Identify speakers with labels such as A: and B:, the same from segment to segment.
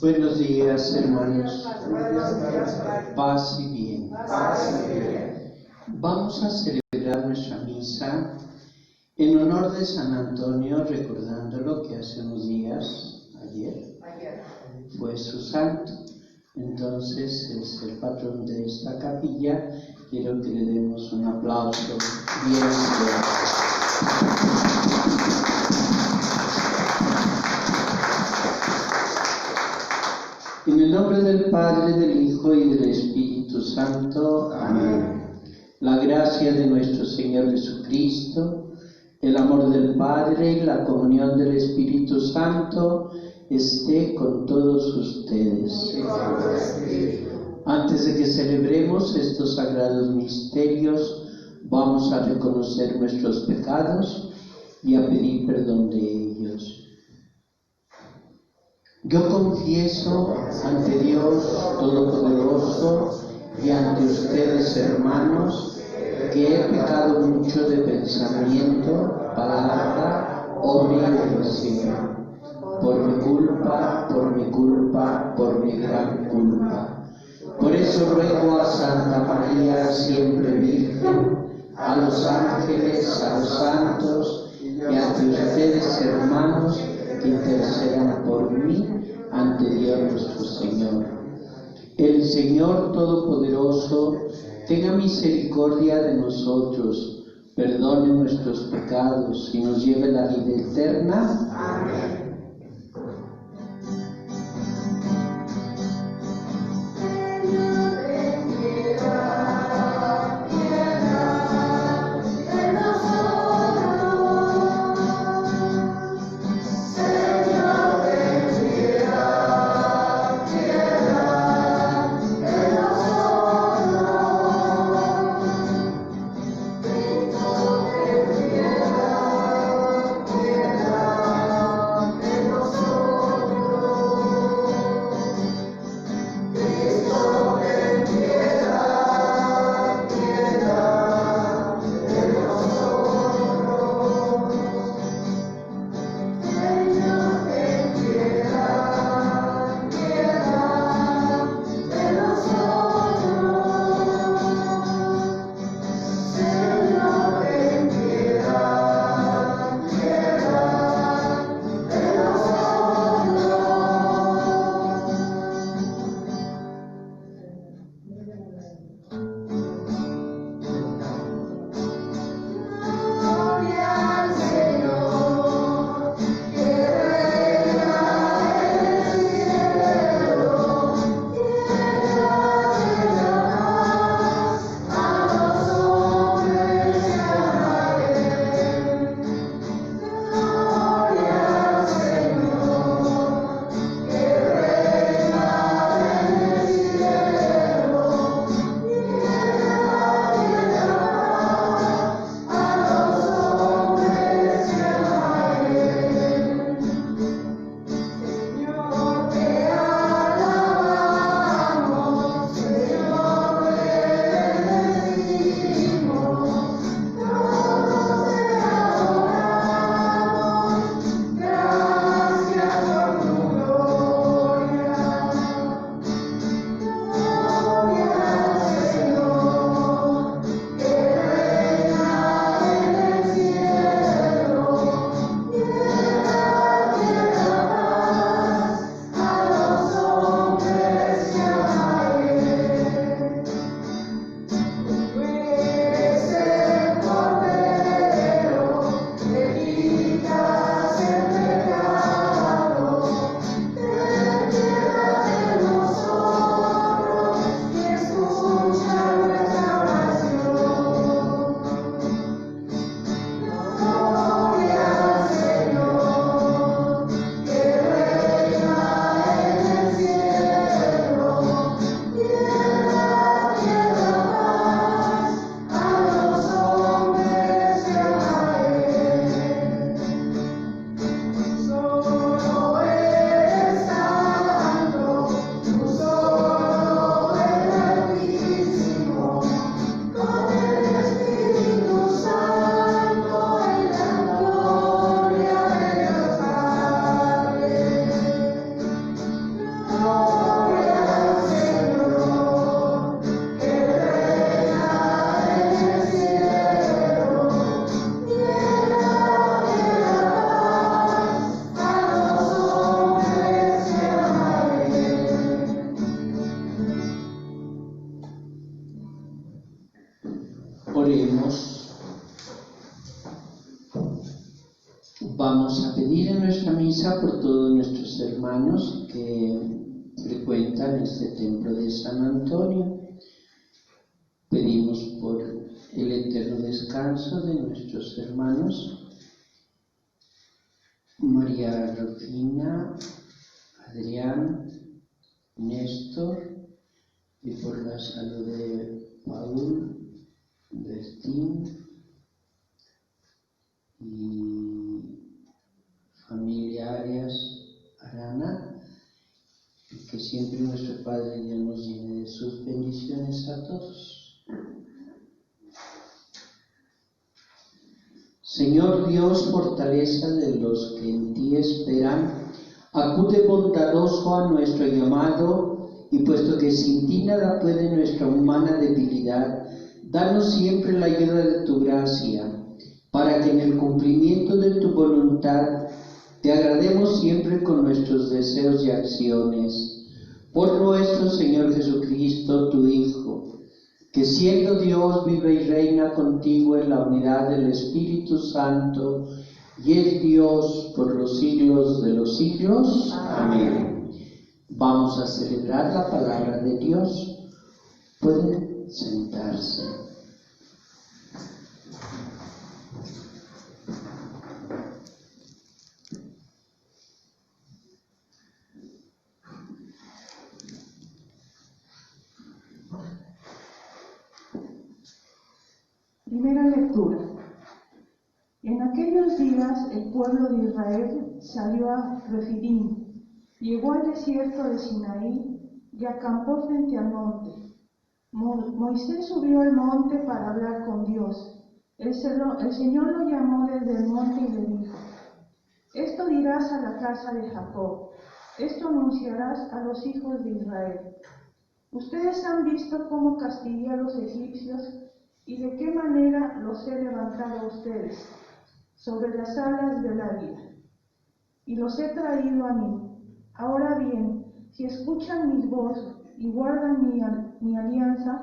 A: Buenos días, hermanos. Paz y bien. Vamos a celebrar nuestra misa en honor de San Antonio, recordándolo que hace unos días, ayer, fue su santo. Entonces es el patrón de esta capilla. Quiero que le demos un aplauso bien fuerte. En el nombre del Padre, del Hijo y del Espíritu Santo. Amén. La gracia de nuestro Señor Jesucristo, el amor del Padre y la comunión del Espíritu Santo esté con todos ustedes. Antes de que celebremos estos sagrados misterios, vamos a reconocer nuestros pecados y a pedir perdón de ellos. Yo confieso ante Dios Todopoderoso y ante ustedes, hermanos, que he pecado mucho de pensamiento, palabra, obra y omisión, por mi culpa, por mi gran culpa. Por eso ruego a Santa María, siempre Virgen, a los ángeles, a los santos y ante ustedes, hermanos, que intercedan por mí ante Dios nuestro Señor. El Señor Todopoderoso tenga misericordia de nosotros, perdone nuestros pecados y nos lleve a la vida eterna. Amén. Vamos a pedir en nuestra misa por todos nuestros hermanos que frecuentan este templo de San Antonio. Pedimos por el eterno descanso de nuestros hermanos María Rufina, Adrián, Néstor, y por la salud de Paul, Bertín y familia Arias Arana, y que siempre nuestro Padre Dios nos llene de sus bendiciones a todos. Señor Dios, fortaleza de los que en ti esperan, acude bondadoso a nuestro llamado, y puesto que sin ti nada puede nuestra humana debilidad, danos siempre la ayuda de tu gracia, para que en el cumplimiento de tu voluntad te agrademos siempre con nuestros deseos y acciones. Por nuestro Señor Jesucristo, tu Hijo, que siendo Dios vive y reina contigo en la unidad del Espíritu Santo, y es Dios por los siglos de los siglos. Amén. Vamos a celebrar la palabra de Dios. Pueden sentarse.
B: Primera lectura. En aquellos días el pueblo de Israel salió a Refidim, llegó al desierto de Sinaí y acampó frente al monte. Moisés subió al monte para hablar con Dios. El Señor lo llamó desde el monte y le dijo: esto dirás a la casa de Jacob, esto anunciarás a los hijos de Israel. Ustedes han visto cómo castigué a los egipcios y de qué manera los he levantado a ustedes sobre las alas del águila, y los he traído a mí. Ahora bien, si escuchan mi voz y guardan mi alianza,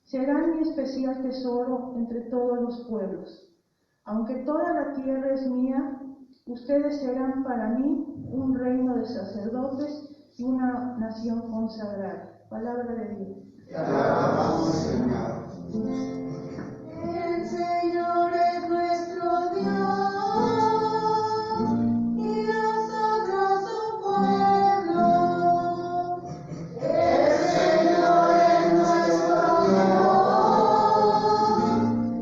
B: serán mi especial tesoro entre todos los pueblos. Aunque toda la tierra es mía, ustedes serán para mí un reino de sacerdotes y una nación consagrada. Palabra de Dios.
C: Te alabamos, Señor.
D: El Señor es nuestro Dios y nosotros su pueblo. El Señor es nuestro Dios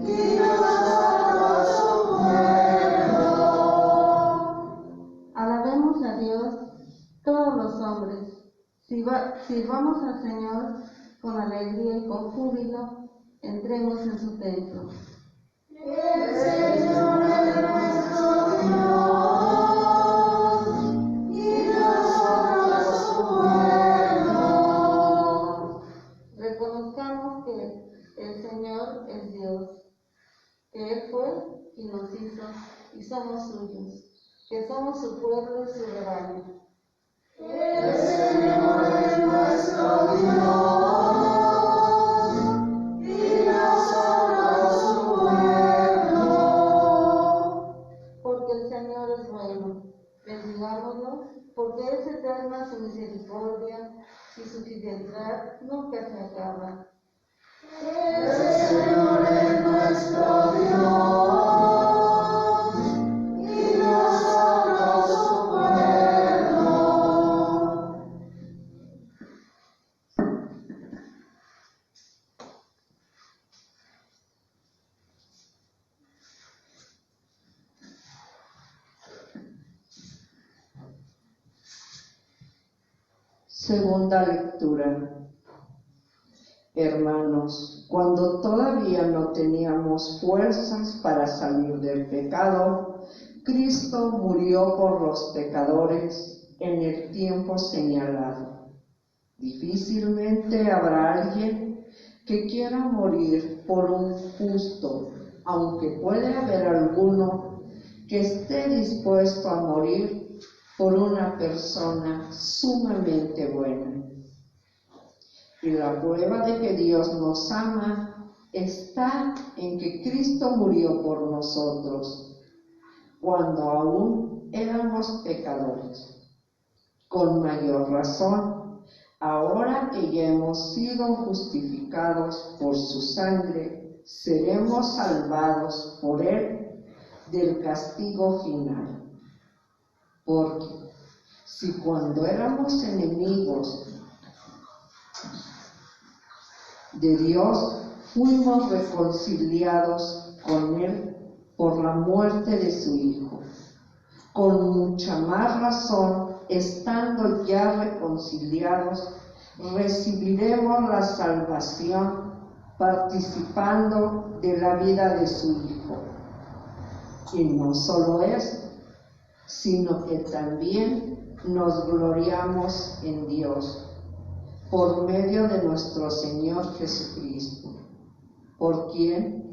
D: y nosotros su pueblo.
E: Alabemos a Dios todos los hombres. Sirvamos al Señor con alegría y con júbilo. Entremos en su templo.
D: El Señor es nuestro Dios y nosotros su pueblo.
E: Reconozcamos que el Señor es Dios, que Él fue y nos hizo y somos suyos, que somos su pueblo y su rebaño.
D: El Señor es nuestro Dios.
E: Bendigámoslo, porque es eterna su misericordia y su fidelidad nunca se acaba.
D: El Señor es nuestro Dios y nosotros su pueblo.
F: Segunda lectura. Hermanos, cuando todavía no teníamos fuerzas para salir del pecado, Cristo murió por los pecadores en el tiempo señalado. Difícilmente habrá alguien que quiera morir por un justo, aunque puede haber alguno que esté dispuesto a morir por una persona sumamente buena. Y la prueba de que Dios nos ama está en que Cristo murió por nosotros. cuando aún éramos pecadores. Con mayor razón, ahora que ya hemos sido justificados por su sangre, seremos salvados por él del castigo final. Porque si cuando éramos enemigos de Dios, fuimos reconciliados con él por la muerte de su Hijo, con mucha más razón, estando ya reconciliados, recibiremos la salvación participando de la vida de su Hijo. Y no solo eso, sino que también nos gloriamos en Dios por medio de nuestro Señor Jesucristo, por quien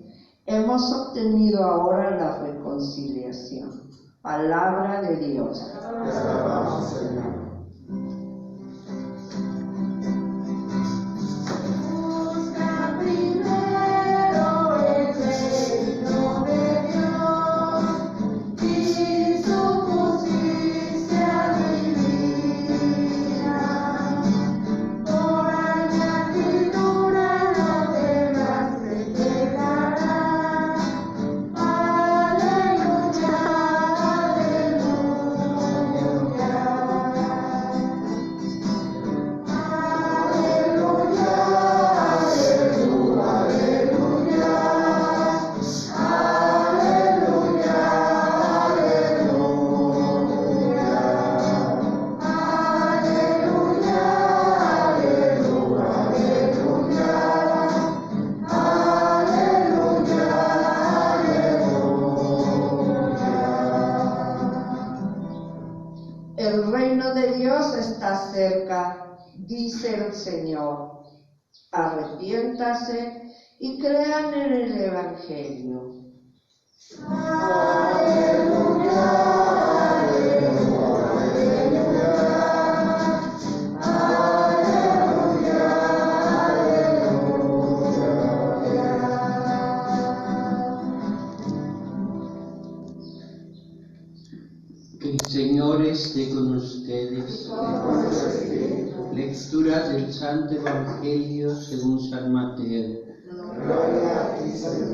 F: hemos obtenido ahora la reconciliación. Palabra de Dios.
C: Te alabamos, Señor.
D: Busca primero el reino de Dios y su justicia divina. Por añadidura lo demás te quedará. Aleluya,
F: El reino de Dios está cerca, dice el Señor. Arrepiéntase y crean en el Evangelio.
A: El Señor esté con ustedes. Lectura del Santo Evangelio según San Mateo.
C: Gloria a ti, Señor.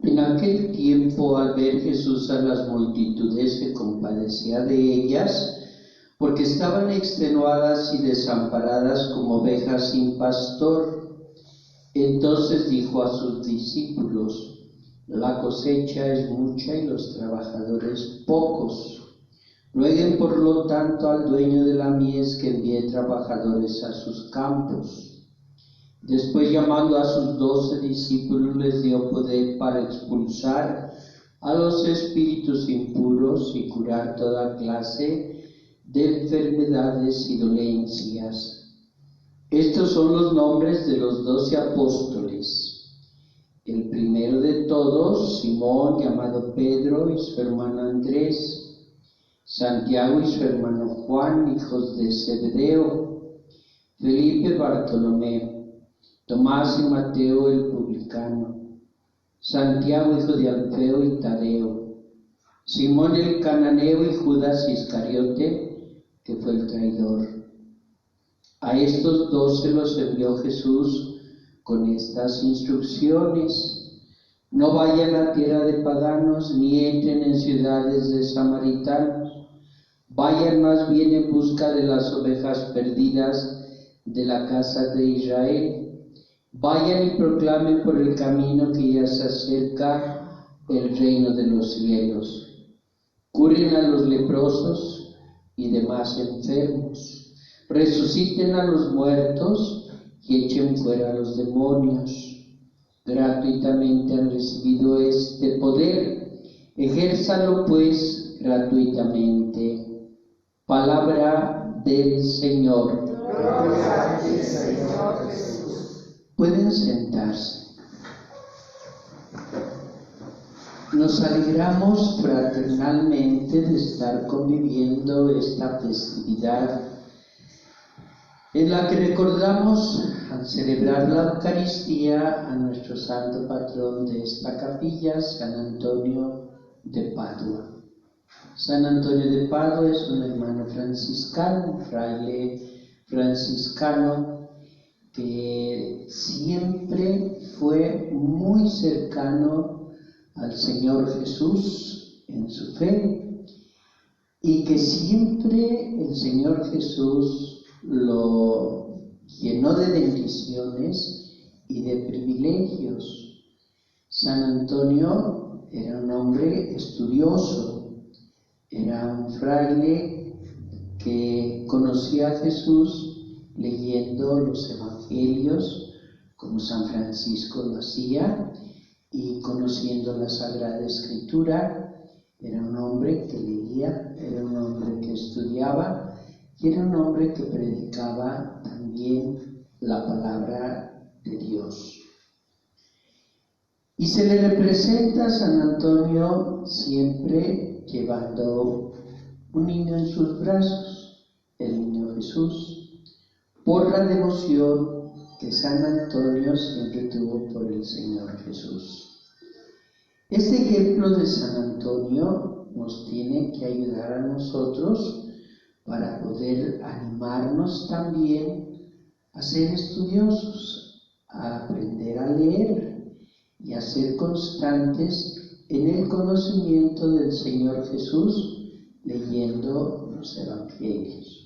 A: En aquel tiempo, al ver Jesús a las multitudes, se compadecía de ellas, porque estaban extenuadas y desamparadas como ovejas sin pastor. Entonces dijo a sus discípulos: la cosecha es mucha y los trabajadores pocos. Rueguen por lo tanto al dueño de la mies que envíe trabajadores a sus campos. Después, llamando a sus 12 discípulos, les dio poder para expulsar a los espíritus impuros y curar toda clase de enfermedades y dolencias. Estos son los nombres de los 12 apóstoles. El primero de todos, Simón, llamado Pedro, y su hermano Andrés, Santiago y su hermano Juan, hijos de Zebedeo, Felipe, Bartolomé, Tomás y Mateo el publicano, Santiago hijo de Alfeo y Tadeo, Simón el cananeo y Judas Iscariote, que fue el traidor. A estos 12 los envió Jesús con estas instrucciones: no vayan a tierra de paganos, ni entren en ciudades de samaritanos, vayan más bien en busca de las ovejas perdidas de la casa de Israel. Vayan y proclamen por el camino que ya se acerca el reino de los cielos. Curen a los leprosos y demás enfermos. Resuciten a los muertos y echen fuera a los demonios. Gratuitamente han recibido este poder. Ejérzalo pues gratuitamente. Palabra del Señor.
C: Gloria a ti, Señor Jesús.
A: Pueden sentarse. Nos alegramos fraternalmente de estar conviviendo esta festividad en la que recordamos al celebrar la Eucaristía a nuestro santo patrón de esta capilla, San Antonio de Padua. San Antonio de Padua es un hermano franciscano, un fraile franciscano que siempre fue muy cercano al Señor Jesús en su fe y que siempre el Señor Jesús lo llenó de bendiciones y de privilegios. San Antonio era un hombre estudioso, era un fraile que conocía a Jesús leyendo los evangelios, como San Francisco lo hacía, y conociendo la Sagrada Escritura. Era un hombre que leía, era un hombre que estudiaba y era un hombre que predicaba también la palabra de Dios. Y se le representa a San Antonio siempre llevando un niño en sus brazos, el niño Jesús, por la devoción que San Antonio siempre tuvo por el Señor Jesús. Este ejemplo de San Antonio nos tiene que ayudar a nosotros para poder animarnos también a ser estudiosos, a aprender a leer y a ser constantes en el conocimiento del Señor Jesús leyendo los evangelios.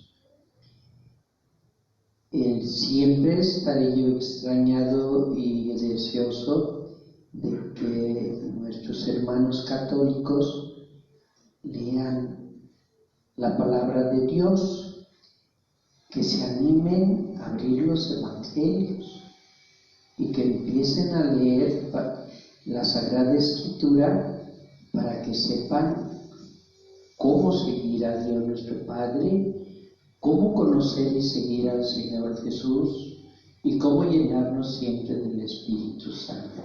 A: Siempre estaré yo extrañado y deseoso de que nuestros hermanos católicos lean la palabra de Dios, que se animen a abrir los evangelios y que empiecen a leer la Sagrada Escritura para que sepan cómo seguir a Dios nuestro Padre, cómo conocer y seguir al Señor Jesús y cómo llenarnos siempre del Espíritu Santo.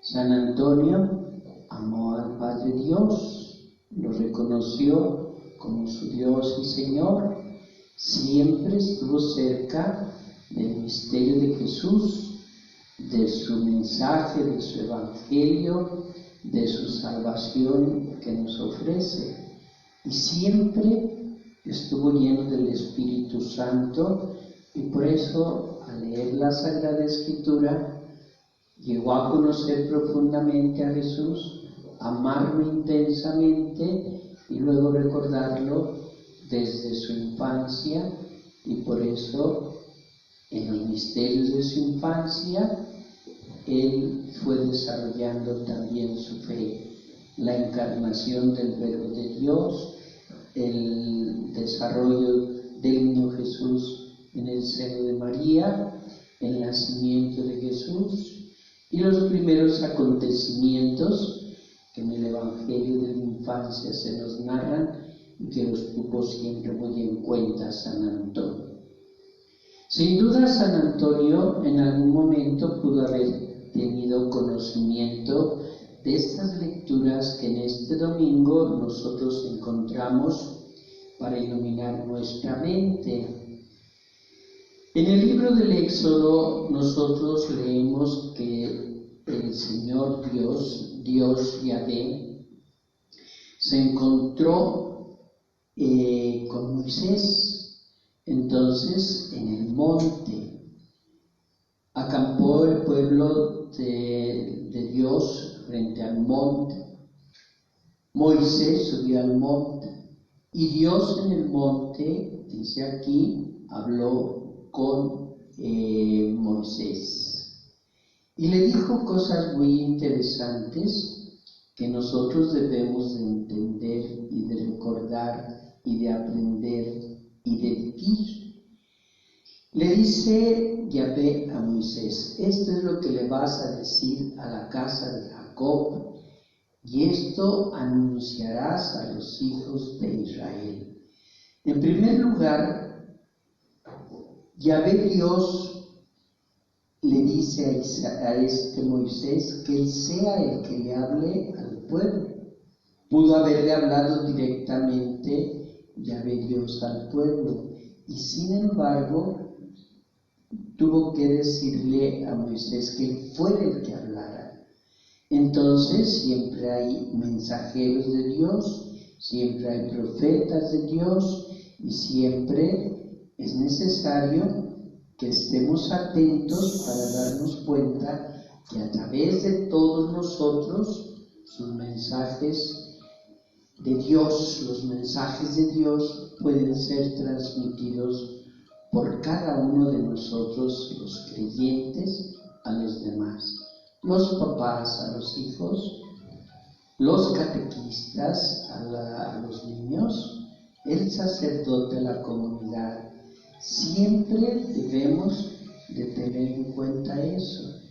A: San Antonio amó al Padre Dios, lo reconoció como su Dios y Señor, siempre estuvo cerca del misterio de Jesús, de su mensaje, de su evangelio, de su salvación que nos ofrece, y siempre estuvo lleno del Espíritu Santo, y por eso al leer la Sagrada Escritura llegó a conocer profundamente a Jesús, amarlo intensamente y luego recordarlo desde su infancia, y por eso en los misterios de su infancia él fue desarrollando también su fe, la encarnación del Verbo de Dios, el desarrollo del niño Jesús en el seno de María, el nacimiento de Jesús y los primeros acontecimientos que en el Evangelio de la infancia se nos narran y que los tuvo siempre muy en cuenta San Antonio. Sin duda San Antonio en algún momento pudo haber tenido conocimiento de estas lecturas que en este domingo nosotros encontramos para iluminar nuestra mente. En el libro del Éxodo nosotros leemos que el Señor Dios Yahvé, se encontró con Moisés. Entonces en el monte acampó el pueblo de Dios frente al monte. Moisés subió al monte y Dios en el monte, dice aquí, habló con Moisés y le dijo cosas muy interesantes que nosotros debemos de entender y de recordar y de aprender y de vivir. Le dice Yahvé a Moisés: esto es lo que le vas a decir a la casa de Jacob, y esto anunciarás a los hijos de Israel. En primer lugar, Yahvé Dios le dice a este Moisés que él sea el que le hable al pueblo. Pudo haberle hablado directamente Yahvé Dios al pueblo, y sin embargo tuvo que decirle a Moisés que él fuera el que hablara. Entonces siempre hay mensajeros de Dios, siempre hay profetas de Dios, y siempre es necesario que estemos atentos para darnos cuenta que a través de todos nosotros sus mensajes de Dios, los mensajes de Dios pueden ser transmitidos por cada uno de nosotros, los creyentes, a los demás, los papás a los hijos, los catequistas a los niños, el sacerdote a la comunidad. Siempre debemos de tener en cuenta eso.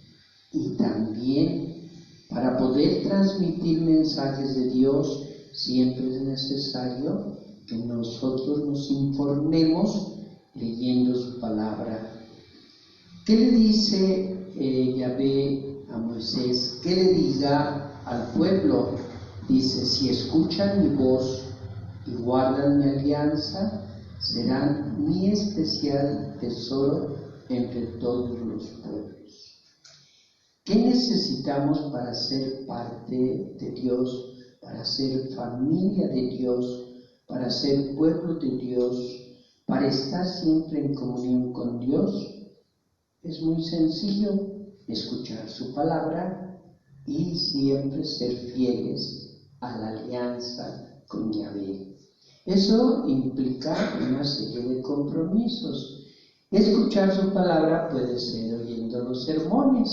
A: Y también para poder transmitir mensajes de Dios siempre es necesario que nosotros nos informemos leyendo su palabra. ¿Qué le dice Yahvé a Moisés? ¿Qué le diga al pueblo? Dice: si escuchan mi voz y guardan mi alianza, serán mi especial tesoro entre todos los pueblos. ¿Qué necesitamos para ser parte de Dios, para ser familia de Dios, para ser pueblo de Dios, para estar siempre en comunión con Dios? Es muy sencillo: escuchar su palabra y siempre ser fieles a la alianza con Yahvé. Eso implica una serie de compromisos. Escuchar su palabra puede ser oyendo los sermones,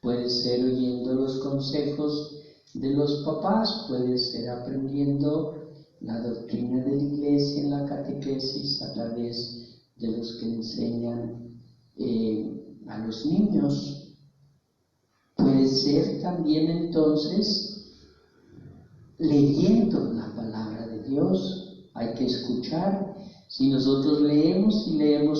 A: puede ser oyendo los consejos de los papás, puede ser aprendiendo la doctrina de la iglesia en la catequesis a través de los que enseñan a los niños. Puede ser también entonces leyendo la palabra de Dios. Hay que escuchar. Si nosotros leemos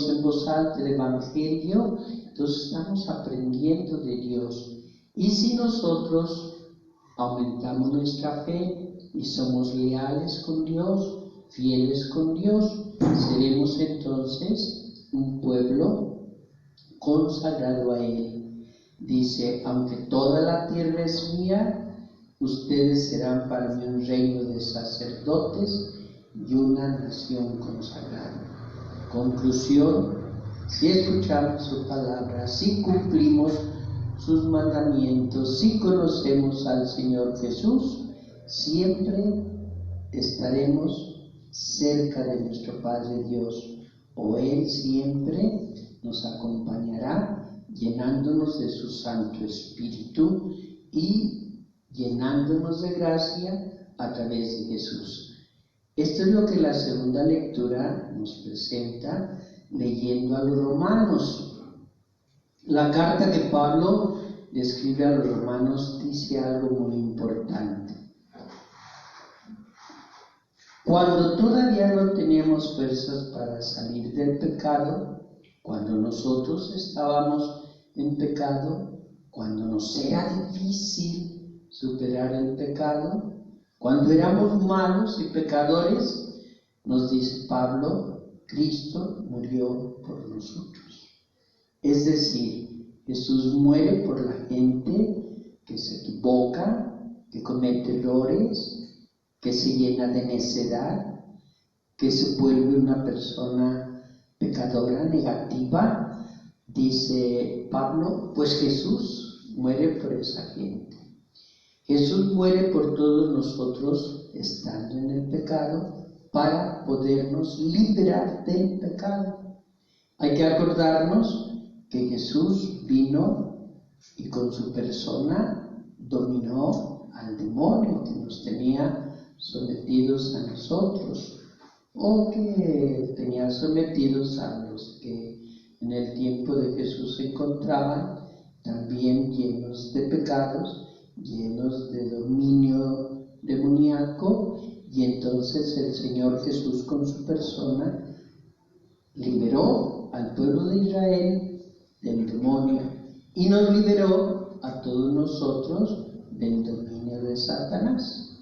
A: en voz alta el Evangelio, entonces estamos aprendiendo de Dios. Y si nosotros aumentamos nuestra fe y somos leales con Dios, fieles con Dios, seremos entonces un pueblo consagrado a Él. Dice: aunque toda la tierra es mía, ustedes serán para mí un reino de sacerdotes y una nación consagrada. Conclusión: si escuchamos su palabra, si cumplimos sus mandamientos, si conocemos al Señor Jesús, siempre estaremos cerca de nuestro Padre Dios, o Él siempre nos acompañará llenándonos de su Santo Espíritu y llenándonos de gracia a través de Jesús. Esto es lo que la segunda lectura nos presenta leyendo a los Romanos. La carta que Pablo le escribe a los Romanos dice algo muy importante. Cuando todavía no teníamos fuerzas para salir del pecado, cuando nosotros estábamos en pecado, cuando nos era difícil superar el pecado, cuando éramos malos y pecadores, nos dice Pablo, Cristo murió por nosotros. Es decir, Jesús muere por la gente que se equivoca, que comete errores, que se llena de necedad, que se vuelve una persona pecadora, negativa. Dice Pablo, pues Jesús muere por esa gente. Jesús muere por todos nosotros estando en el pecado para podernos liberar del pecado. Hay que acordarnos que Jesús vino y con su persona dominó al demonio que nos tenía sometidos a nosotros, o que tenía sometidos a los que en el tiempo de Jesús se encontraban también llenos de pecados, llenos de dominio demoníaco, y entonces el Señor Jesús con su persona liberó al pueblo de Israel del demonio. y nos liberó a todos nosotros del dominio de Satanás.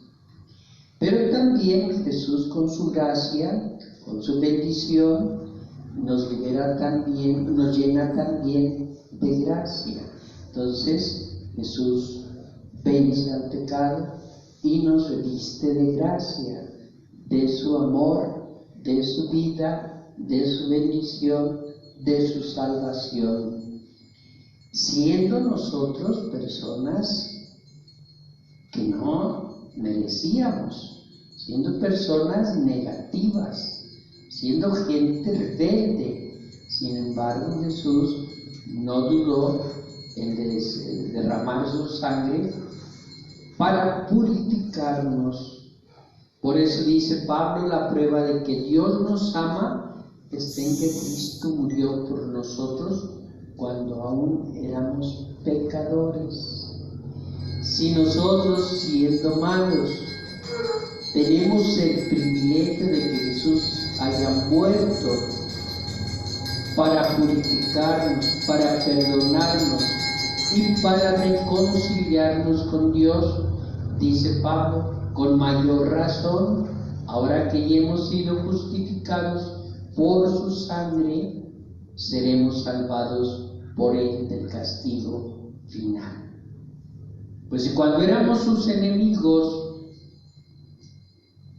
A: Pero también Jesús, con su gracia, con su bendición, nos libera también, nos llena también de gracia. Entonces Jesús vence al pecado y nos reviste de gracia, de su amor, de su vida, de su bendición, de su salvación, siendo nosotros personas que no merecíamos, siendo personas negativas, siendo gente rebelde. Sin embargo, Jesús no dudó en derramar su sangre para purificarnos. Por eso dice Pablo, la prueba de que Dios nos ama está en que Cristo murió por nosotros cuando aún éramos pecadores. Si nosotros, siendo malos, tenemos el privilegio de que Jesús haya muerto para purificarnos, para perdonarnos y para reconciliarnos con Dios, dice Pablo, con mayor razón, ahora que ya hemos sido justificados por su sangre, seremos salvados por él del castigo final. Pues cuando éramos sus enemigos,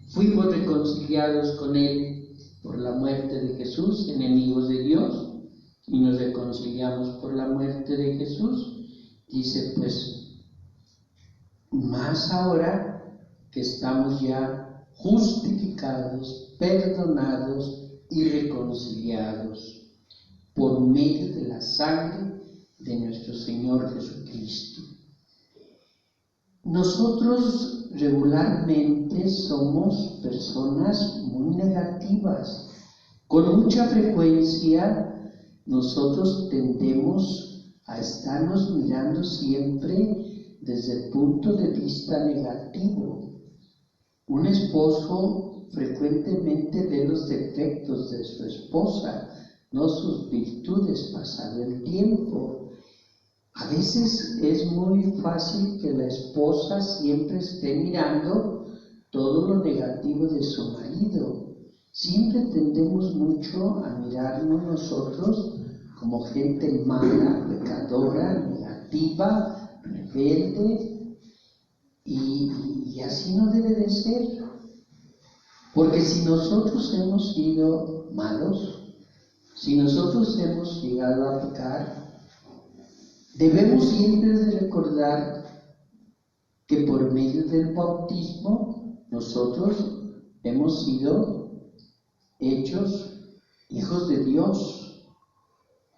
A: fuimos reconciliados con él por la muerte de Jesús, enemigos de Dios, y nos reconciliamos por la muerte de Jesús. Dice, pues, más ahora que estamos ya justificados, perdonados y reconciliados por medio de la sangre de nuestro Señor Jesucristo. Nosotros regularmente somos personas muy negativas. Con mucha frecuencia nosotros tendemos a estarnos mirando siempre desde el punto de vista negativo. Un esposo frecuentemente ve los defectos de su esposa, no sus virtudes pasado el tiempo. A veces es muy fácil que la esposa siempre esté mirando todo lo negativo de su marido. Siempre tendemos mucho a mirarnos nosotros como gente mala, pecadora, negativa, rebelde, y así no debe de ser. Porque si nosotros hemos sido malos, si nosotros hemos llegado a pecar, debemos siempre de recordar que por medio del bautismo nosotros hemos sido hechos hijos de Dios.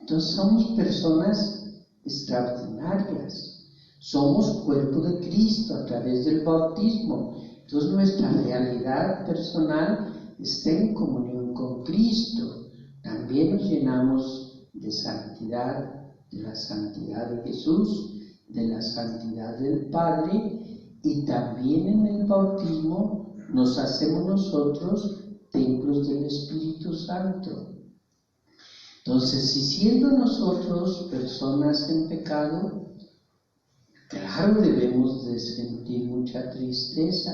A: Entonces somos personas extraordinarias. Somos cuerpo de Cristo a través del bautismo. Entonces nuestra realidad personal está en comunión con Cristo. También nos llenamos de santidad, de la santidad de Jesús, de la santidad del Padre, y también en el bautismo nos hacemos nosotros templos del Espíritu Santo. Entonces, si siendo nosotros personas en pecado, claro, debemos de sentir mucha tristeza,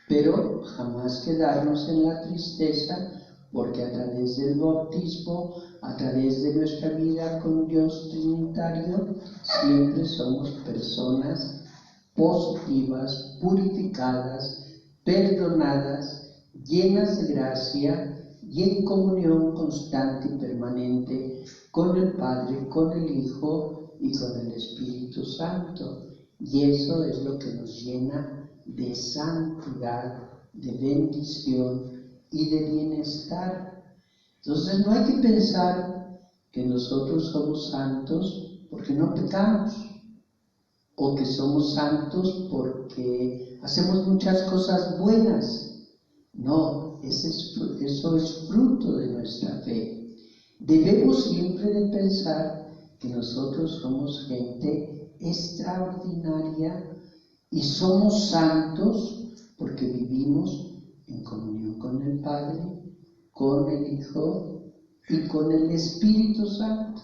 A: pero jamás quedarnos en la tristeza, porque a través del bautismo, a través de nuestra vida con Dios Trinitario, siempre somos personas positivas, purificadas, perdonadas, llenas de gracia y en comunión constante y permanente con el Padre, con el Hijo y con el Espíritu Santo. Y eso es lo que nos llena de santidad, de bendición y de bienestar. Entonces no hay que pensar que nosotros somos santos porque no pecamos, o que somos santos porque hacemos muchas cosas buenas. No, eso es fruto de nuestra fe. Debemos siempre de pensar que nosotros somos gente extraordinaria y somos santos porque vivimos en comunión con el Padre, con el Hijo y con el Espíritu Santo.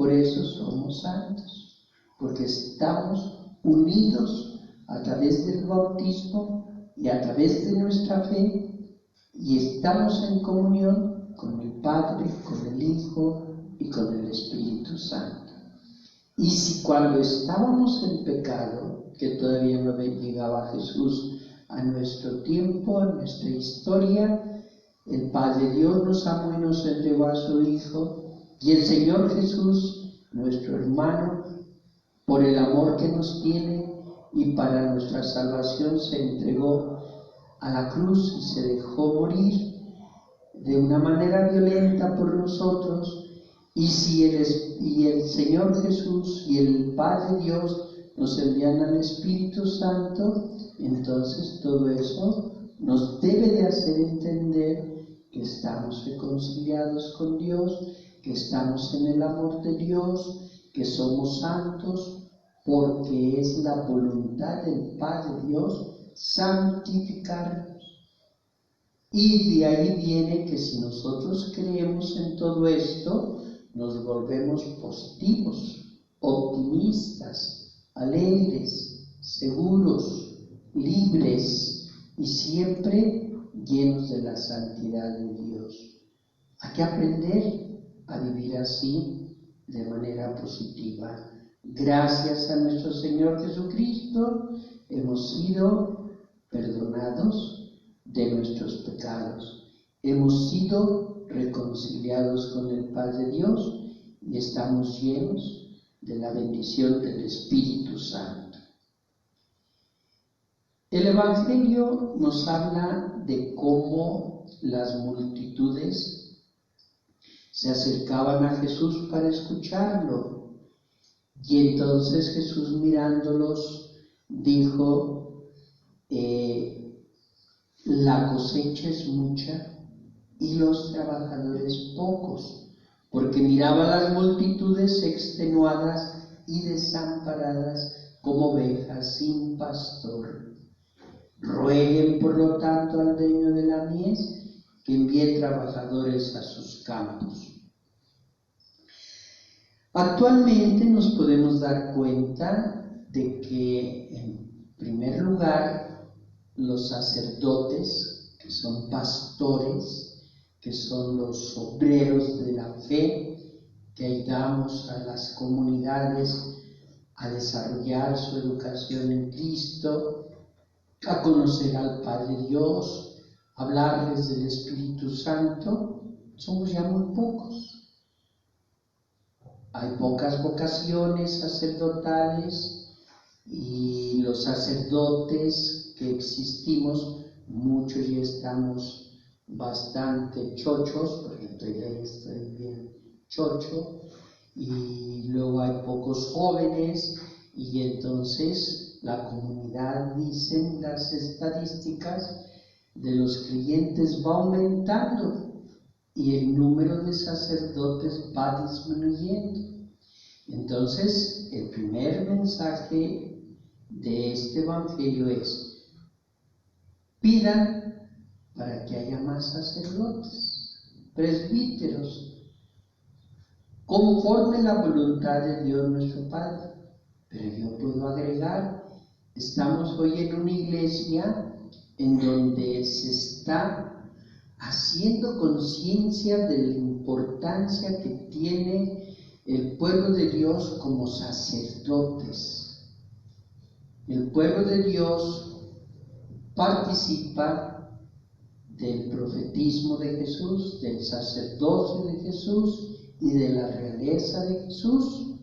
A: Por eso somos santos, porque estamos unidos a través del bautismo y a través de nuestra fe, y estamos en comunión con el Padre, con el Hijo y con el Espíritu Santo. Y si cuando estábamos en pecado, que todavía no llegaba Jesús a nuestro tiempo, a nuestra historia, el Padre Dios nos amó y nos entregó a su Hijo, y el Señor Jesús, nuestro hermano, por el amor que nos tiene y para nuestra salvación, se entregó a la cruz y se dejó morir de una manera violenta por nosotros. Y si el Señor Jesús y el Padre Dios nos envían al Espíritu Santo, entonces todo eso nos debe de hacer entender que estamos reconciliados con Dios, que estamos en el amor de Dios, que somos santos, porque es la voluntad del Padre Dios santificarnos. Y de ahí viene que si nosotros creemos en todo esto, nos volvemos positivos, optimistas, alegres, seguros, libres y siempre llenos de la santidad de Dios. Hay que aprender a vivir así de manera positiva. Gracias a nuestro Señor Jesucristo hemos sido perdonados de nuestros pecados. Hemos sido reconciliados con el Padre Dios y estamos llenos de la bendición del Espíritu Santo. El Evangelio nos habla de cómo las multitudes se acercaban a Jesús para escucharlo. Y entonces Jesús, mirándolos, dijo: la cosecha es mucha y los trabajadores pocos, porque miraba las multitudes extenuadas y desamparadas como ovejas sin pastor. Rueguen, por lo tanto, al dueño de la mies que envíe trabajadores a sus campos. Actualmente nos podemos dar cuenta de que, en primer lugar, los sacerdotes, que son pastores, que son los obreros de la fe, que ayudamos a las comunidades a desarrollar su educación en Cristo, a conocer al Padre Dios, a hablarles del Espíritu Santo, somos ya muy pocos. Hay pocas vocaciones sacerdotales y los sacerdotes que existimos, muchos ya estamos bastante chochos, porque estoy bien chocho, y luego hay pocos jóvenes, y entonces la comunidad, dicen las estadísticas, de los creyentes va aumentando y el número de sacerdotes va disminuyendo. Entonces, el primer mensaje de este Evangelio es: pidan para que haya más sacerdotes, presbíteros, conforme la voluntad de Dios nuestro Padre. Pero yo puedo agregar, estamos hoy en una iglesia en donde se está haciendo conciencia de la importancia que tiene el pueblo de Dios como sacerdotes. El pueblo de Dios participa del profetismo de Jesús, del sacerdocio de Jesús y de la realeza de Jesús.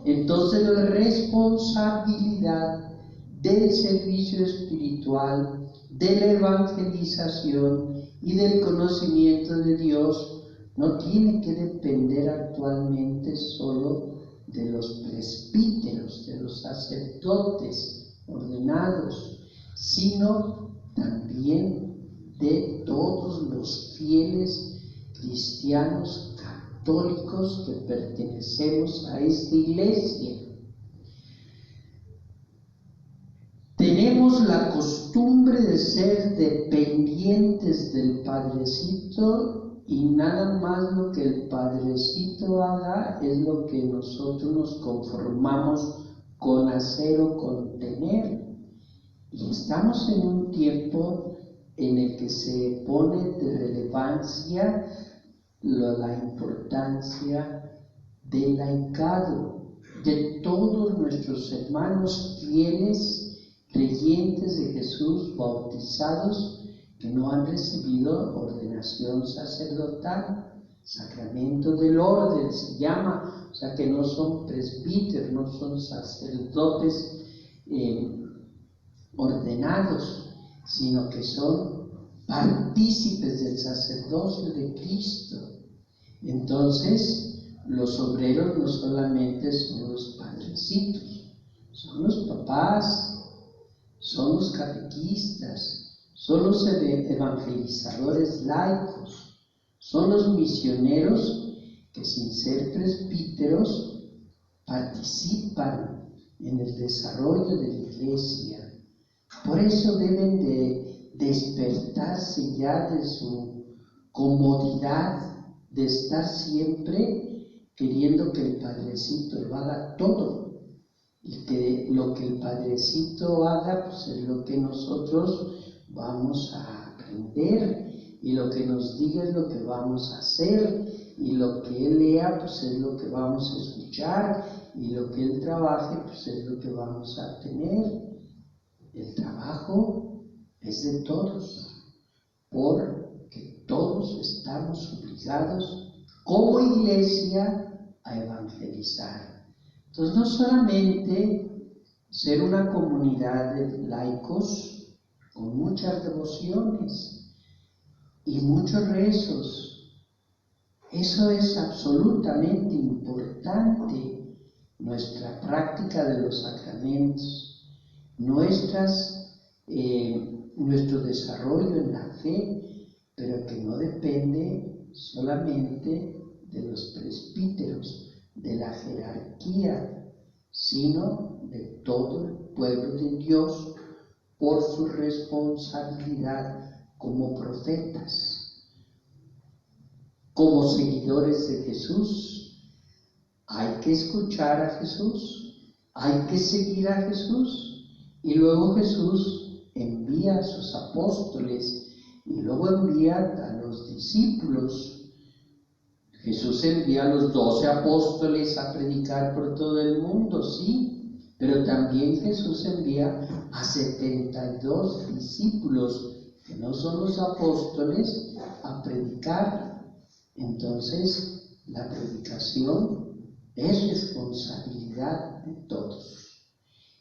A: Entonces la responsabilidad del servicio espiritual, de la evangelización y del conocimiento de Dios no tiene que depender actualmente solo de los presbíteros, de los sacerdotes ordenados, sino también de todos los fieles cristianos católicos que pertenecemos a esta iglesia. Tenemos la costumbre de ser dependientes del Padrecito y nada más lo que el Padrecito haga es lo que nosotros nos conformamos con hacer o con tener. Y estamos en un tiempo en el que se pone de relevancia la importancia del laicado, de todos nuestros hermanos fieles, creyentes de Jesús, bautizados, que no han recibido ordenación sacerdotal, sacramento del orden se llama, o sea que no son presbíteros, no son sacerdotes ordenados, sino que son partícipes del sacerdocio de Cristo. Entonces, los obreros no solamente son los padrecitos, son los papás, son los catequistas, son los evangelizadores laicos, son los misioneros que sin ser presbíteros participan en el desarrollo de la Iglesia. Por eso deben de despertarse ya de su comodidad de estar siempre queriendo que el Padrecito lo haga todo, y que lo que el Padrecito haga pues es lo que nosotros vamos a aprender, y lo que nos diga es lo que vamos a hacer, y lo que Él lea pues es lo que vamos a escuchar, y lo que Él trabaje pues es lo que vamos a tener. El trabajo es de todos, porque todos estamos obligados como iglesia a evangelizar. Entonces, no solamente ser una comunidad de laicos con muchas devociones y muchos rezos, eso es absolutamente importante, nuestra práctica de los sacramentos, nuestro desarrollo en la fe, pero que no depende solamente de los presbíteros, de la jerarquía, sino de todo el pueblo de Dios por su responsabilidad como profetas, como seguidores de Jesús. Hay que escuchar a Jesús, hay que seguir a Jesús. Y luego Jesús envía a sus apóstoles y luego envía a los discípulos. Jesús envía a los 12 apóstoles a predicar por todo el mundo, sí, pero también Jesús envía a 72 discípulos, que no son los apóstoles, a predicar. Entonces, la predicación es responsabilidad de todos.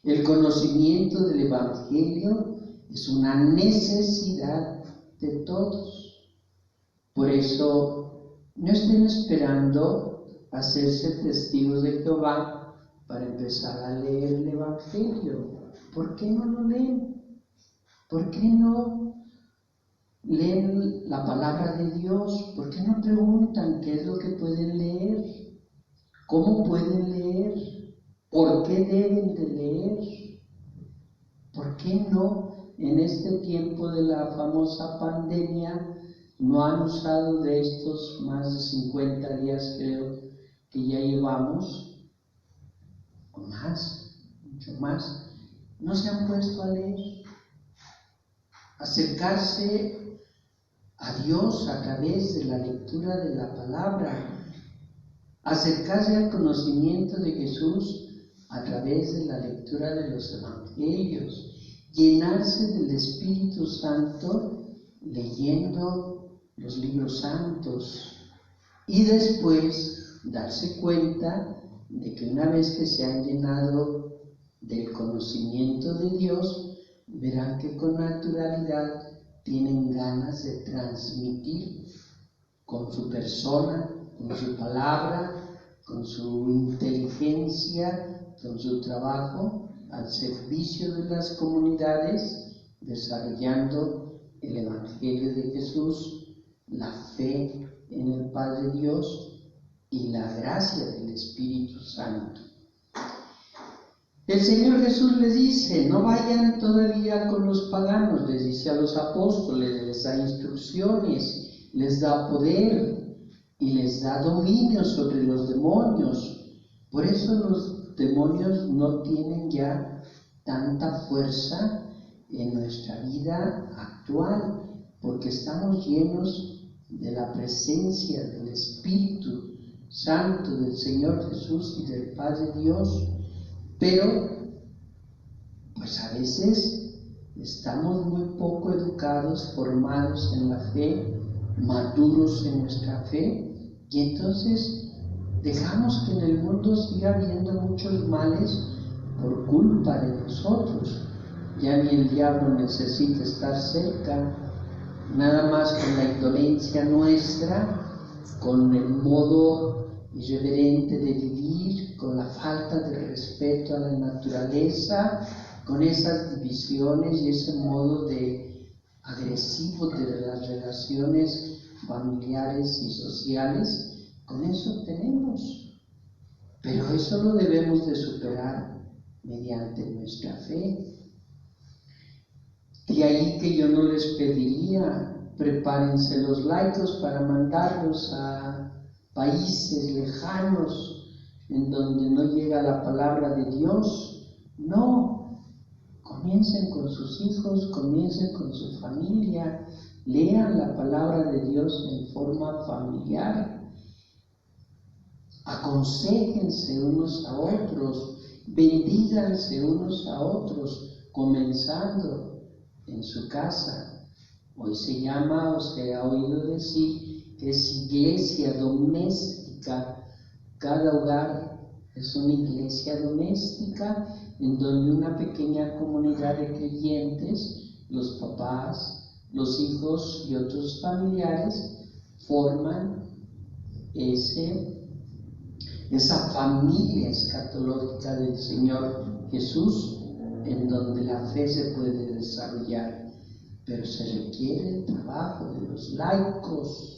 A: El conocimiento del Evangelio es una necesidad de todos. Por eso, no estén esperando hacerse testigos de Jehová para empezar a leer el Evangelio. ¿Por qué no lo leen? ¿Por qué no leen la palabra de Dios? ¿Por qué no preguntan qué es lo que pueden leer? ¿Cómo pueden leer? ¿Por qué deben de leer? ¿Por qué no en este tiempo de la famosa pandemia no han usado de estos más de 50 días creo que ya llevamos, o más, mucho más, no se han puesto a leer? Acercarse a Dios a través de la lectura de la palabra, acercarse al conocimiento de Jesús a través de la lectura de los evangelios, llenarse del Espíritu Santo leyendo los libros santos, y después darse cuenta de que una vez que se han llenado del conocimiento de Dios, verán que con naturalidad tienen ganas de transmitir con su persona, con su palabra, con su inteligencia, con su trabajo al servicio de las comunidades, desarrollando el Evangelio de Jesús, la fe en el Padre Dios y la gracia del Espíritu Santo. El Señor Jesús les dice, no vayan todavía con los paganos, les dice a los apóstoles, les da instrucciones, les da poder y les da dominio sobre los demonios. Por eso los demonios no tienen ya tanta fuerza en nuestra vida actual, porque estamos llenos de la presencia del Espíritu Santo del Señor Jesús y del Padre Dios. Pero pues a veces estamos muy poco educados, formados en la fe, maduros en nuestra fe, y entonces dejamos que en el mundo siga habiendo muchos males por culpa de nosotros. Ya ni el diablo necesita estar cerca, nada más con la indolencia nuestra, con el modo irreverente de vivir, con la falta de respeto a la naturaleza, con esas divisiones y ese modo de agresivo de las relaciones familiares y sociales. Con eso tenemos, pero eso lo debemos de superar mediante nuestra fe. De ahí que yo no les pediría, prepárense los laicos para mandarlos a países lejanos en donde no llega la palabra de Dios. No, comiencen con sus hijos, comiencen con su familia, lean la palabra de Dios en forma familiar, aconséjense unos a otros, bendíganse unos a otros, comenzando en su casa. Hoy se llama, o se ha oído decir, que es iglesia doméstica. Cada hogar es una iglesia doméstica en donde una pequeña comunidad de creyentes, los papás, los hijos y otros familiares, forman esa familia escatológica del Señor Jesús, en donde la fe se puede desarrollar, pero se requiere el trabajo de los laicos.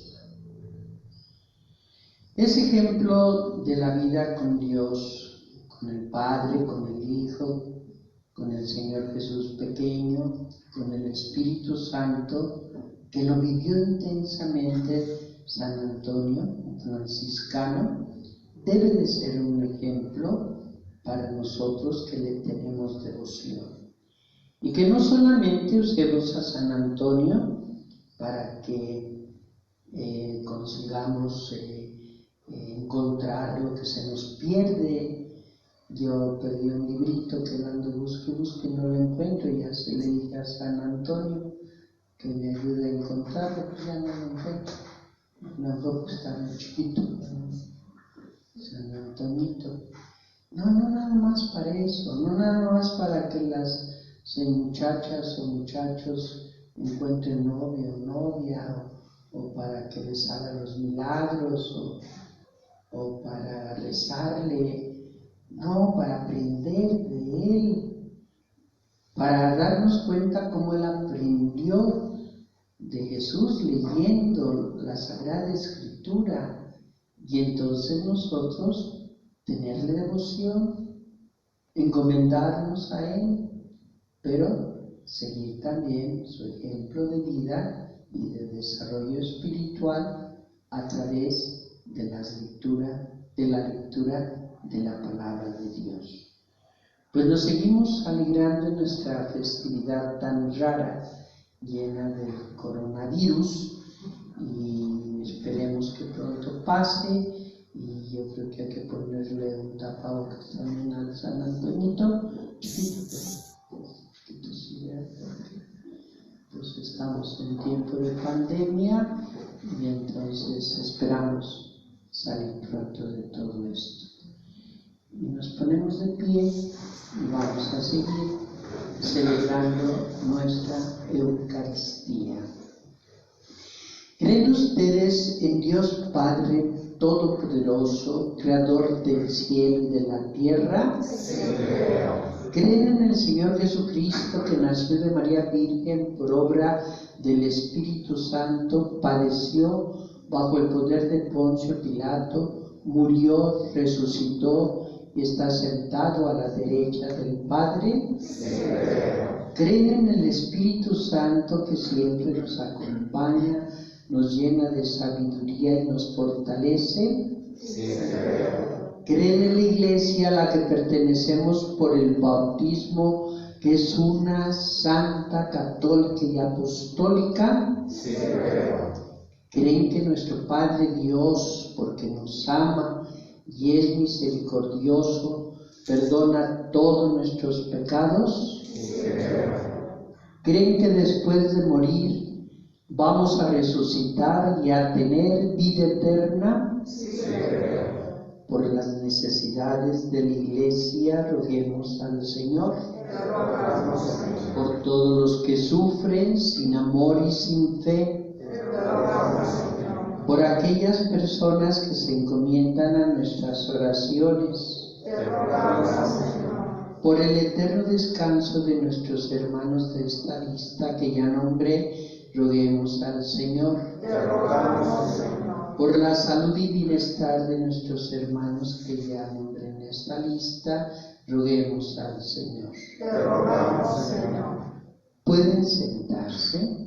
A: Es ejemplo de la vida con Dios, con el Padre, con el Hijo, con el Señor Jesús pequeño, con el Espíritu Santo, que lo vivió intensamente San Antonio, un franciscano. Debe de ser un ejemplo para nosotros que le tenemos devoción. Y que no solamente usemos a San Antonio para que consigamos encontrar lo que se nos pierde. Yo perdí un librito que ando busque y no lo encuentro, y ya se le dije a San Antonio que me ayude a encontrarlo, pues ya no lo encuentro. No, está muy chiquito, San Antonito. No nada más para eso, no nada más para que las muchachas o muchachos encuentren novio o novia, o para que les haga los milagros, o para rezarle, no, para aprender de él, para darnos cuenta cómo él aprendió de Jesús leyendo la Sagrada Escritura, y entonces nosotros tenerle devoción, encomendarnos a él, pero seguir también su ejemplo de vida y de desarrollo espiritual a través de la lectura de la palabra de Dios. Pues nos seguimos alegrando en nuestra festividad tan rara, llena del coronavirus, y esperemos que pronto pase. Y yo creo que hay que ponerle un tapabocas también al San Antonito. Pues estamos en tiempo de pandemia y entonces esperamos salir pronto de todo esto. Y nos ponemos de pie y vamos a seguir celebrando nuestra Eucaristía. ¿Creen ustedes en Dios Padre Todopoderoso, Creador del cielo y de la tierra?
C: Sí.
A: ¿Creen en el Señor Jesucristo, que nació de María Virgen por obra del Espíritu Santo, padeció bajo el poder de Poncio Pilato, murió, resucitó y está sentado a la derecha del Padre?
C: Sí.
A: ¿Creen en el Espíritu Santo, que siempre nos acompaña, nos llena de sabiduría y nos fortalece.
C: Sí, creo.
A: ¿Creen en la Iglesia a la que pertenecemos por el bautismo, que es una santa, católica y apostólica?
C: Sí, creo.
A: ¿Creen que nuestro Padre Dios, porque nos ama y es misericordioso, perdona todos nuestros pecados?
C: Sí, creo.
A: ¿Creen que después de morir vamos a resucitar y a tener vida eterna?
C: Sí, creo.
A: Por las necesidades de la Iglesia, roguemos al Señor.
C: Te rogamos, Señor.
A: Por todos los que sufren sin amor y sin fe.
C: Te rogamos, Señor.
A: Por aquellas personas que se encomiendan a nuestras oraciones.
C: Te rogamos, Señor.
A: Por el eterno descanso de nuestros hermanos de esta lista que ya nombré, roguemos al Señor.
C: Te rogamos, Señor.
A: Por la salud y bienestar de nuestros hermanos que ya nombré en esta lista, roguemos al Señor.
C: Te rogamos, Señor.
A: ¿Pueden sentarse?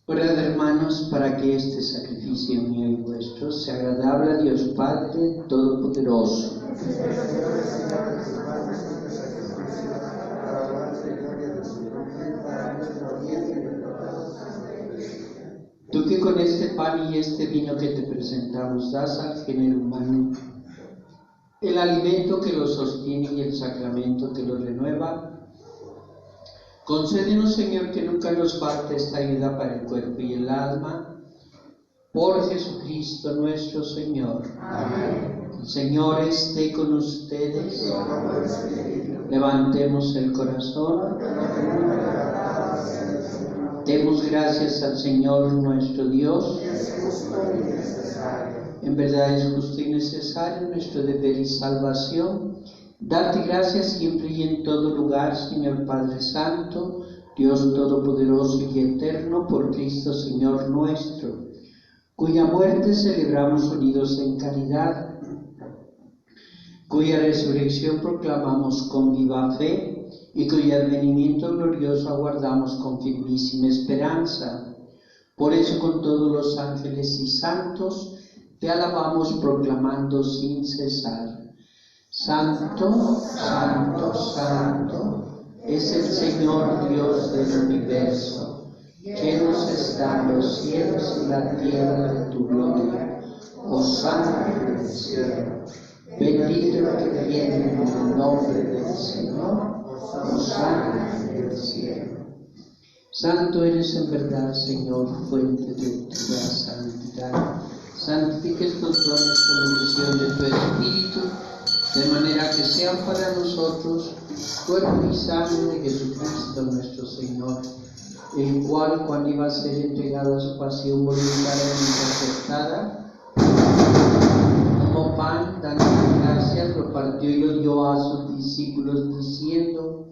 A: Orad, hermanos, para que este sacrificio mío y vuestro sea agradable a Dios Padre Todopoderoso. Tú que con este pan y este vino que te presentamos das al género humano el alimento que lo sostiene y el sacramento que lo renueva, concédenos, Señor, que nunca nos falte esta ayuda para el cuerpo y el alma, por Jesucristo nuestro Señor.
C: Amén.
A: El Señor esté con ustedes. Levantemos el corazón. Demos gracias al Señor nuestro Dios. En verdad es justo y necesario nuestro deber y salvación. Darte gracias siempre y en todo lugar, Señor Padre Santo, Dios Todopoderoso y Eterno, por Cristo Señor nuestro, cuya muerte celebramos unidos en caridad, cuya resurrección proclamamos con viva fe y cuyo advenimiento glorioso aguardamos con firmísima esperanza. Por eso con todos los ángeles y santos te alabamos proclamando sin cesar: Santo, Santo, Santo, es el Señor Dios del universo. Llenos están los cielos y la tierra de tu gloria. Hosana en el cielo. Bendito el que viene en el nombre del Señor. Hosana en el cielo. Santo eres en verdad, Señor, fuente de toda santidad. Santifica estos dones con la unción de tu Espíritu, de manera que sean para nosotros cuerpo y sangre de Jesucristo nuestro Señor, el cual, cuando iba a ser entregado a su pasión voluntariamente aceptada, tomó pan, dando gracias, lo partió y lo dio a sus discípulos, diciendo: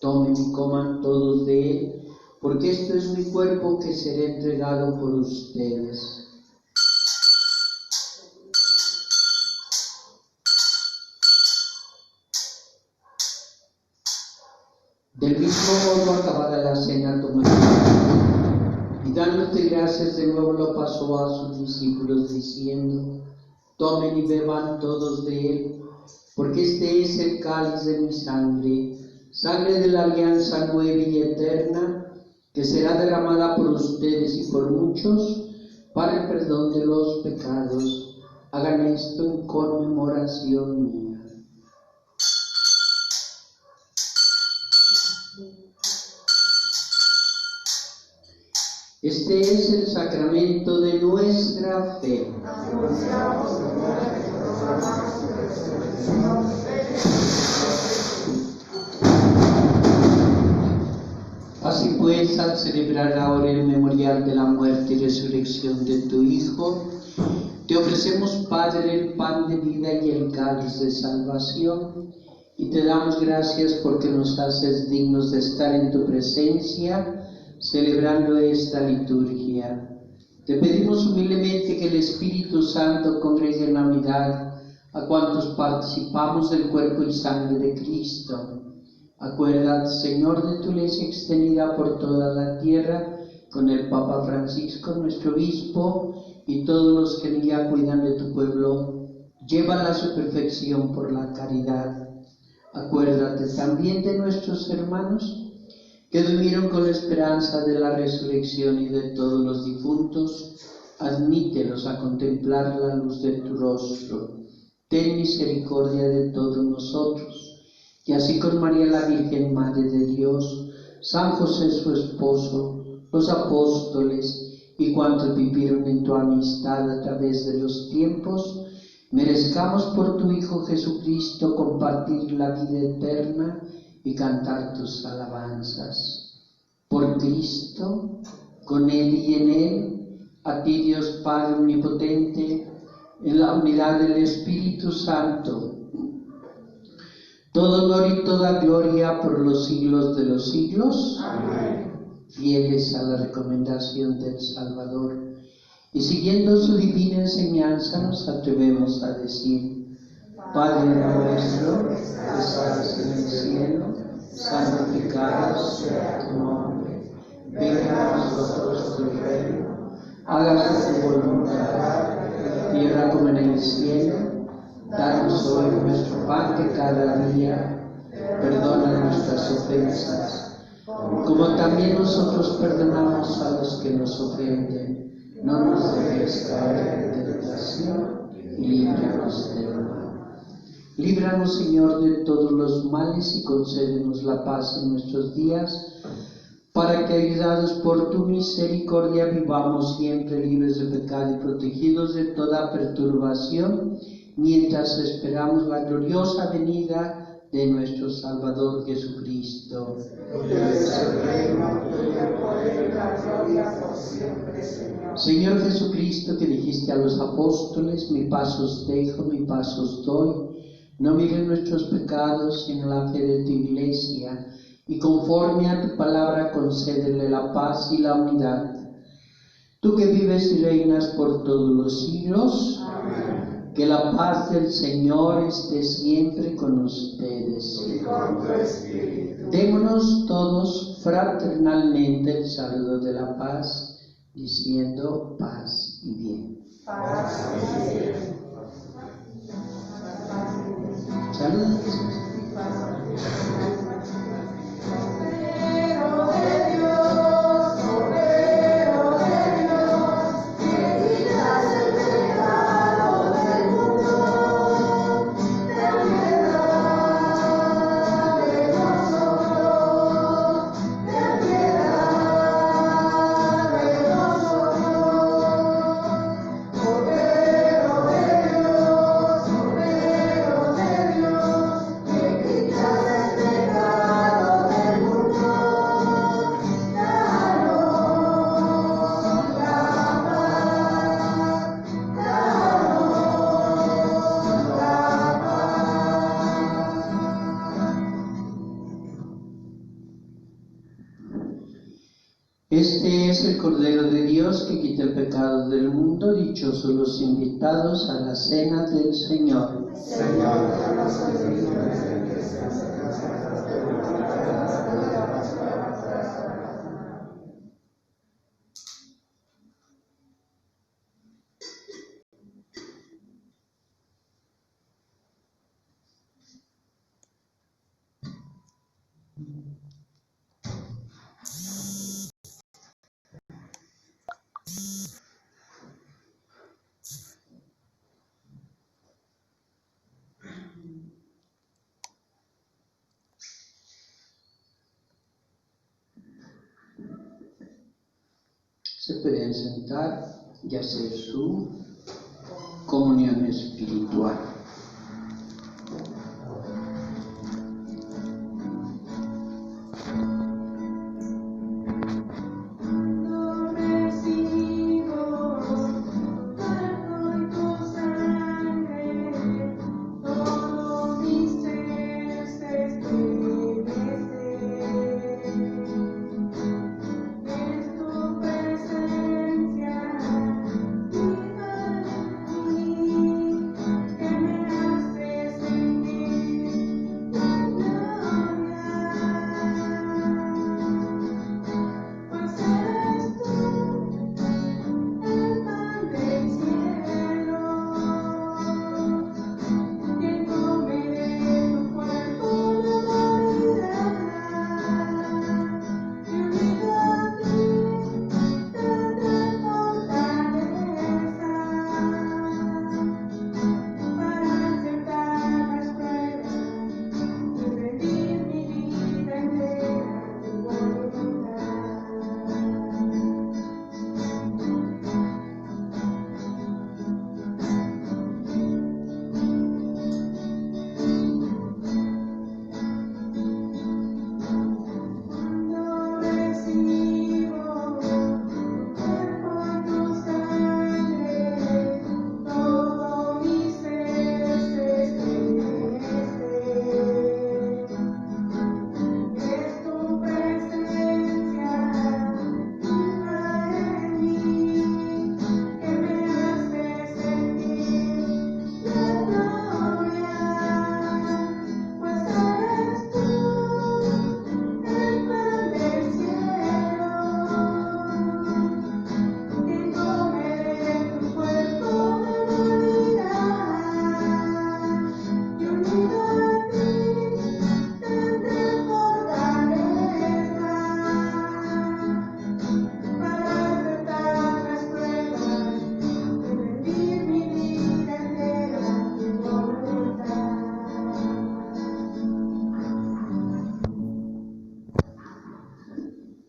A: tomen y coman todos de él, porque esto es mi cuerpo que será entregado por ustedes. Del mismo modo, acabada la cena, tomó el pan y dándote gracias de nuevo lo pasó a sus discípulos, diciendo: tomen y beban todos de él, porque este es el cáliz de mi sangre, sangre de la alianza nueva y eterna, que será derramada por ustedes y por muchos para el perdón de los pecados. Hagan esto en conmemoración mía. Este es el sacramento de nuestra fe. Así pues, al celebrar ahora el memorial de la muerte y resurrección de tu Hijo, te ofrecemos, Padre, el pan de vida y el cáliz de salvación, y te damos gracias porque nos haces dignos de estar en tu presencia, celebrando esta liturgia. Te pedimos humildemente que el Espíritu Santo congregue en la unidad a cuantos participamos del cuerpo y sangre de Cristo. Acuérdate, Señor, de tu iglesia extendida por toda la tierra, con el Papa Francisco, nuestro obispo, y todos los que en ella cuidan de tu pueblo. Llévala a su perfección por la caridad. Acuérdate también de nuestros hermanos que durmieron con la esperanza de la resurrección y de todos los difuntos. Admítelos a contemplar la luz de tu rostro. Ten misericordia de todos nosotros. Y así con María la Virgen, Madre de Dios, San José su esposo, los apóstoles y cuantos vivieron en tu amistad a través de los tiempos, merezcamos por tu Hijo Jesucristo compartir la vida eterna y cantar tus alabanzas. Por Cristo, con Él y en Él, a ti Dios Padre omnipotente, en la unidad del Espíritu Santo, todo honor y toda gloria por los siglos de los siglos.
C: Amén.
A: Fieles a la recomendación del Salvador y siguiendo su divina enseñanza, nos atrevemos a decir: Padre nuestro que estás en el cielo, santificado sea tu nombre. Venga a nosotros tu reino. Hágase tu voluntad, en la tierra como en el cielo. Danos hoy nuestro pan de cada día. Perdona nuestras ofensas, como también nosotros perdonamos a los que nos ofenden. No nos dejes caer en tentación y líbranos del mal. Líbranos, Señor, de todos los males y concédenos la paz en nuestros días, para que, ayudados por tu misericordia, vivamos siempre libres de pecado y protegidos de toda perturbación, mientras esperamos la gloriosa venida de nuestro Salvador Jesucristo.
C: Tuyo es el reino, tuyo el poder y la gloria por siempre, Señor.
A: Señor Jesucristo, que dijiste a los apóstoles: mi paz os dejo, mi paz os doy. No miren nuestros pecados, sino la fe de tu Iglesia, y conforme a tu palabra concédele la paz y la unidad. Tú que vives y reinas por todos los siglos,
C: Amén.
A: Que la paz del Señor esté siempre con ustedes.
C: Y con tu espíritu.
A: Démonos todos fraternalmente el saludo de la paz, diciendo paz y bien.
C: Paz y bien.
A: Saludos.
C: Pero de Dios, sobre
A: Este es el Cordero de Dios que quita el pecado del mundo. Dichosos los invitados a la cena del Señor.
C: Señor, que no soy digno de que seas
A: Se pueden sentar y hacer su comunión espiritual.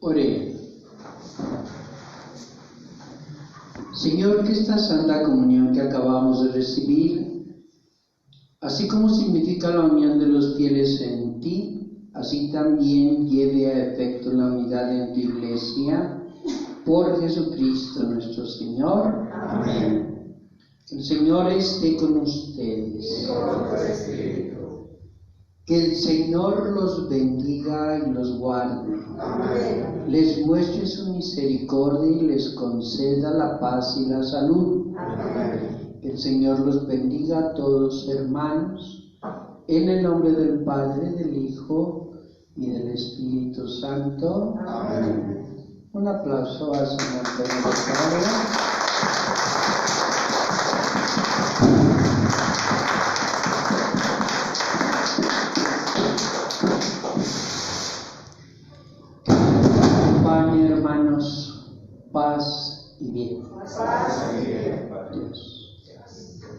A: Oremos. Señor, que esta santa comunión que acabamos de recibir, así como significa la unión de los fieles en ti, así también lleve a efecto la unidad en tu Iglesia, por Jesucristo nuestro Señor.
C: Amén.
A: El Señor esté con ustedes.
C: Y con tu espíritu.
A: Que el Señor los bendiga y los guarde.
C: Amén.
A: Les muestre su misericordia y les conceda la paz y la salud.
C: Amén.
A: Que el Señor los bendiga a todos, hermanos, en el nombre del Padre, del Hijo y del Espíritu Santo.
C: Amén.
A: Un aplauso al Señor Antonio Padre. Hermanos, paz y bien.
C: Paz y bien.
A: Dios.